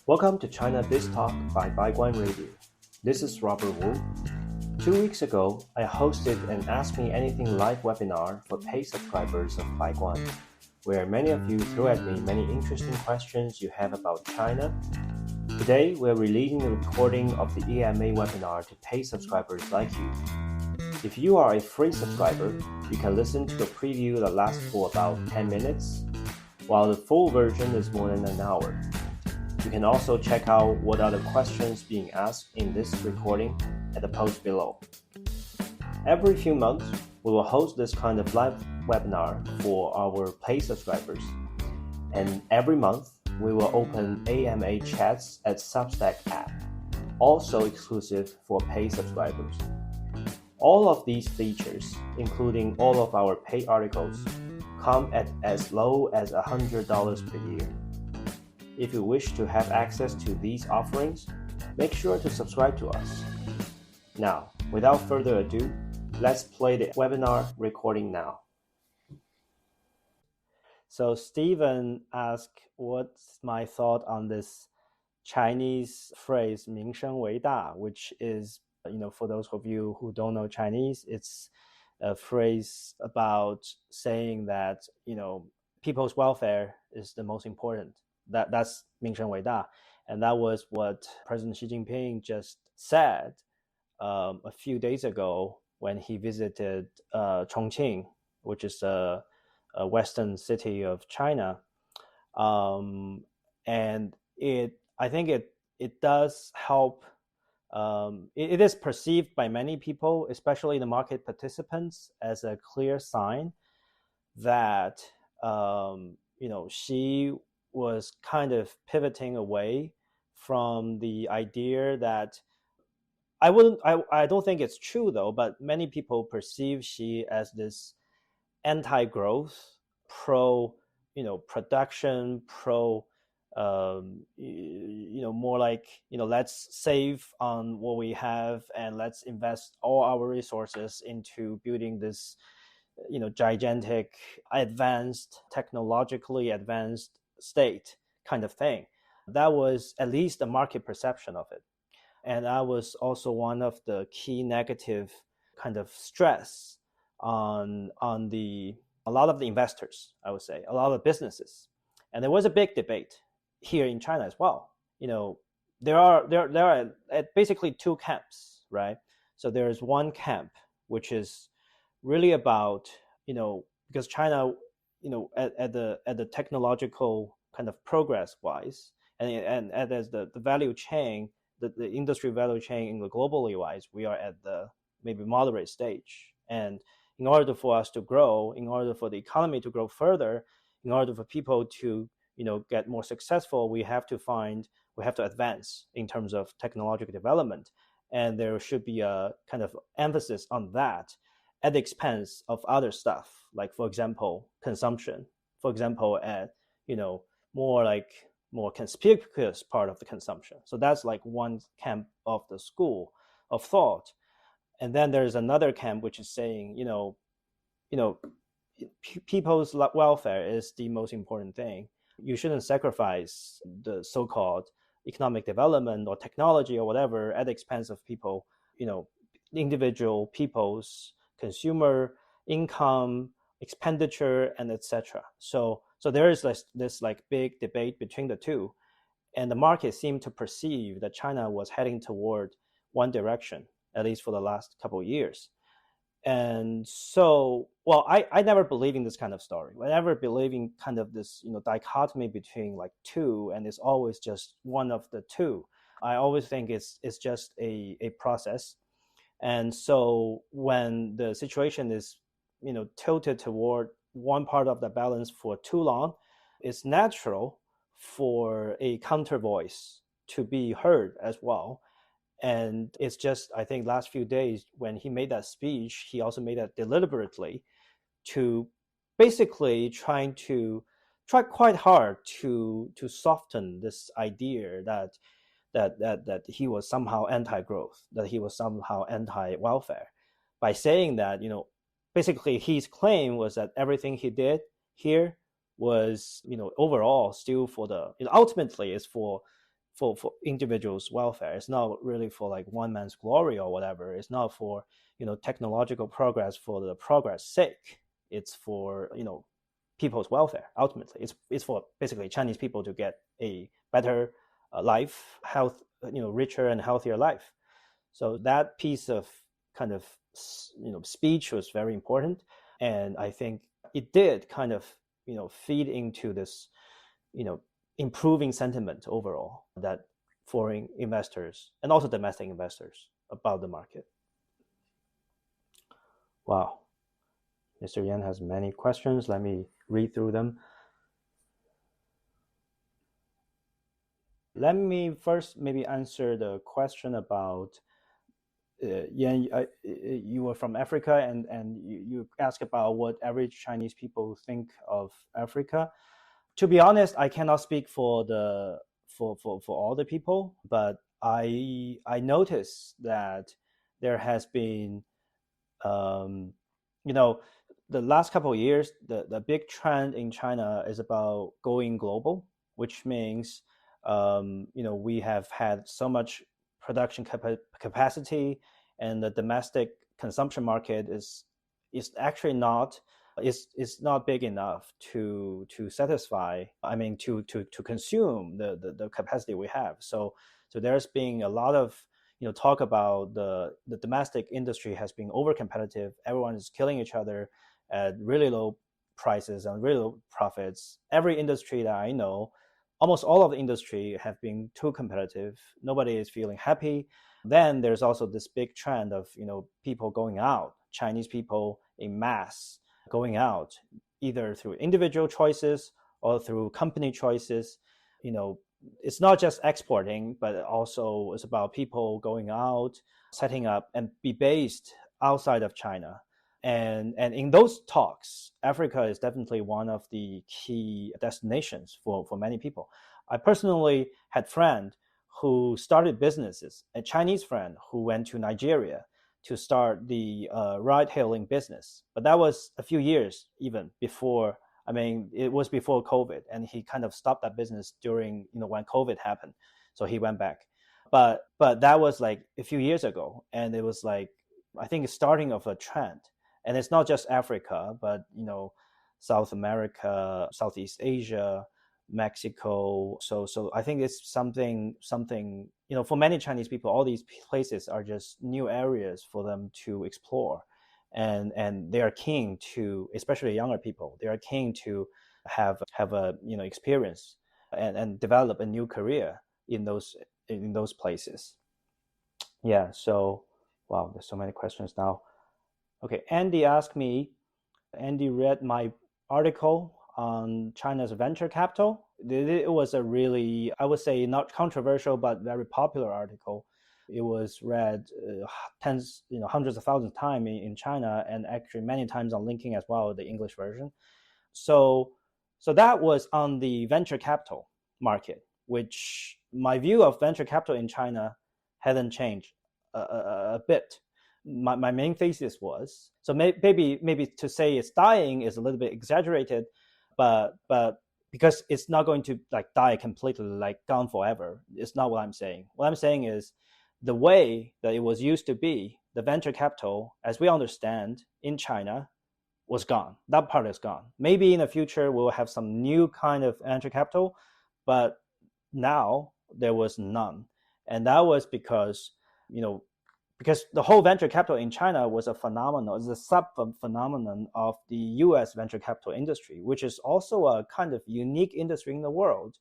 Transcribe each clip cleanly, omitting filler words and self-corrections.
Welcome to China Biz Talk by Baiguan Radio. This is Robert Wu. 2 weeks ago, I hosted an Ask Me Anything live webinar for paid subscribers of Baiguan, where many of you threw at me many interesting questions you have about China. Today, we're releasing the recording of the AMA webinar to paid subscribers like you. If you are a free subscriber, you can listen to a preview that lasts for about 10 minutes, while the full version is more than an hour. You can also check out what are the questions being asked in this recording at the post below. Every few months, we will host this kind of live webinar for our paid subscribers. And every month, we will open AMA chats at Substack app, also exclusive for paid subscribers. All of these features, including all of our paid articles, come at as low as $100 per year. If you wish to have access to these offerings, make sure to subscribe to us. Now, without further ado, let's play the webinar recording now. So Stephen asked what's my thought on this Chinese phrase 民生为大, which is, for those of you who don't know Chinese, it's a phrase about saying that, people's welfare is the most important. That's 民生为大. And that was what President Xi Jinping just said a few days ago when he visited Chongqing, which is a western city of China. And I think it does help. It is perceived by many people, especially the market participants, as a clear sign that Xi was kind of pivoting away from the idea that I don't think it's true though, but many people perceive Xi as this anti-growth, pro, production, pro, more like, let's save on what we have and let's invest all our resources into building this, gigantic, advanced, technologically advanced state kind of thing. That was at least the market perception of it. And that was also one of the key negative kind of stress on a lot of the investors, I would say, a lot of businesses. And there was a big debate here in China as well. There are basically two camps, right? So there's one camp which is really about, because China, at the technological kind of progress wise, and as the value chain, the industry value chain in the globally wise, we are at the maybe moderate stage. And in order for us to grow, in order for the economy to grow further, in order for people to get more successful, we have to advance in terms of technological development. And there should be a kind of emphasis on that at the expense of other stuff, like, for example, consumption, for example, at, more conspicuous part of the consumption. So that's like one camp of the school of thought. And then there's another camp which is saying, people's welfare is the most important thing. You shouldn't sacrifice the so-called economic development or technology or whatever at the expense of people, individual people's consumer income, expenditure, and etc. So there is this big debate between the two, and the market seemed to perceive that China was heading toward one direction, at least for the last couple of years. And so, I never believe in this kind of story. I never believe in kind of this, dichotomy between like two, and it's always just one of the two. I always think it's just a process. And so when the situation is, tilted toward one part of the balance for too long, it's natural for a counter voice to be heard as well. And it's just, I think, last few days when he made that speech, he also made that deliberately to basically try quite hard to soften this idea that he was somehow anti-growth, that he was somehow anti-welfare, by saying that, basically his claim was that everything he did here was, overall still for the, ultimately is for for individuals' welfare. It's not really for like one man's glory or whatever. It's not for, technological progress for the progress sake. It's for, people's welfare. Ultimately, it's for basically Chinese people to get a better life, health, richer and healthier life. So that piece of kind of, speech was very important. And I think it did kind of, feed into this, improving sentiment overall that foreign investors and also domestic investors about the market. Wow. Mr. Yan has many questions. Let me read through them. Let me first maybe answer the question about Yan, you were from Africa, and you asked about what average Chinese people think of Africa. To be honest, I cannot speak for all the people, but I noticed that there has been, the last couple of years, the big trend in China is about going global, which means, we have had so much production capacity, and the domestic consumption market is actually not big enough to satisfy. I mean, to consume the capacity we have. So there's been a lot of talk about the domestic industry has been over competitive. Everyone is killing each other at really low prices and really low profits. Every industry that I know, almost all of the industry have been too competitive. Nobody is feeling happy. Then there's also this big trend of people going out, Chinese people en masse going out, either through individual choices or through company choices. It's not just exporting, but also it's about people going out, setting up and be based outside of China. And in those talks, Africa is definitely one of the key destinations for many people. I personally had a friend who started businesses, a Chinese friend who went to Nigeria to start the ride-hailing business. But that was a few years even before. I mean, it was before COVID, and he kind of stopped that business during, when COVID happened. So he went back. But that was like a few years ago, and it was like, I think it's starting of a trend. And it's not just Africa, but South America, Southeast Asia, Mexico. So I think it's something for many Chinese people, all these places are just new areas for them to explore, and they are keen to, especially younger people, they are keen to have a experience and develop a new career in those places. Yeah. So wow, there's so many questions now. Okay, Andy read my article on China's venture capital. It was a really, I would say, not controversial, but very popular article. It was read hundreds of thousands of times in China, and actually many times on LinkedIn as well, the English version. So that was on the venture capital market, which my view of venture capital in China hasn't changed a bit. My main thesis was, so maybe to say it's dying is a little bit exaggerated, but because it's not going to like die completely, like gone forever. It's not what I'm saying. What I'm saying is the way that it was used to be, the venture capital, as we understand in China, was gone. That part is gone. Maybe in the future we'll have some new kind of venture capital, but now there was none. And that was because the whole venture capital in China was a phenomenon, it's a sub-phenomenon of the US venture capital industry, which is also a kind of unique industry in the world,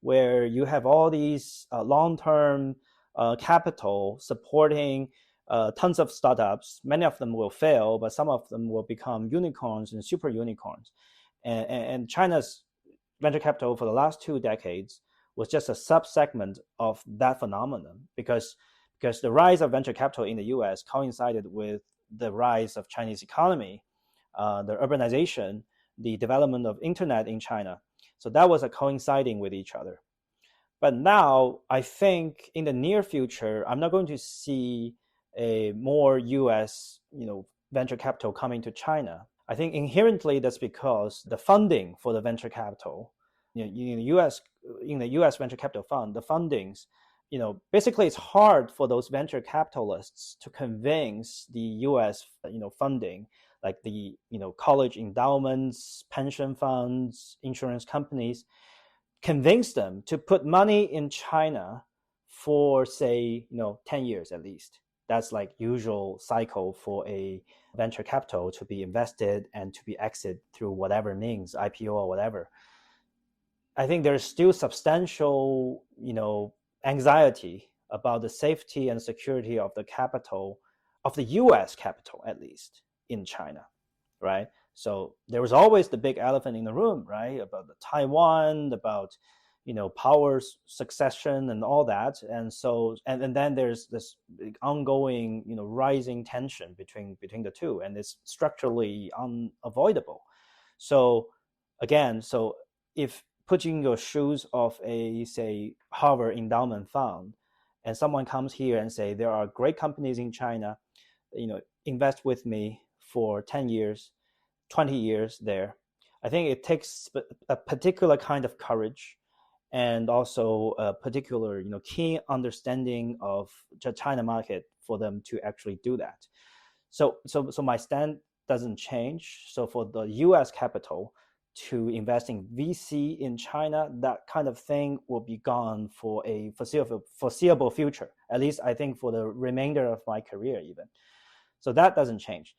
where you have all these long-term capital supporting tons of startups. Many of them will fail, but some of them will become unicorns and super unicorns. And China's venture capital for the last 2 decades was just a sub-segment of that phenomenon, because the rise of venture capital in the US coincided with the rise of Chinese economy, the urbanization, the development of internet in China. So that was coinciding with each other. But now I think in the near future, I'm not going to see a more US, venture capital coming to China. I think inherently that's because the funding for the venture capital, US in the US venture capital fund, the fundings, basically it's hard for those venture capitalists to convince the US, funding, like the, college endowments, pension funds, insurance companies, convince them to put money in China for, say, 10 years at least. That's like usual cycle for a venture capital to be invested and to be exited through whatever means, IPO or whatever. I think there's still substantial, anxiety about the safety and security of the capital, of the US capital at least, in China, right? So there was always the big elephant in the room, right? About the Taiwan, about, power succession and all that. And so, and then there's this ongoing, rising tension between the two, and it's structurally unavoidable. So again, if putting your shoes of a, say, Harvard endowment fund, and someone comes here and say, there are great companies in China, invest with me for 10 years, 20 years there. I think it takes a particular kind of courage and also a particular, keen understanding of the China market for them to actually do that. So my stand doesn't change. So for the US capital to invest in VC in China, that kind of thing will be gone for a foreseeable future, at least I think for the remainder of my career even. So that doesn't change.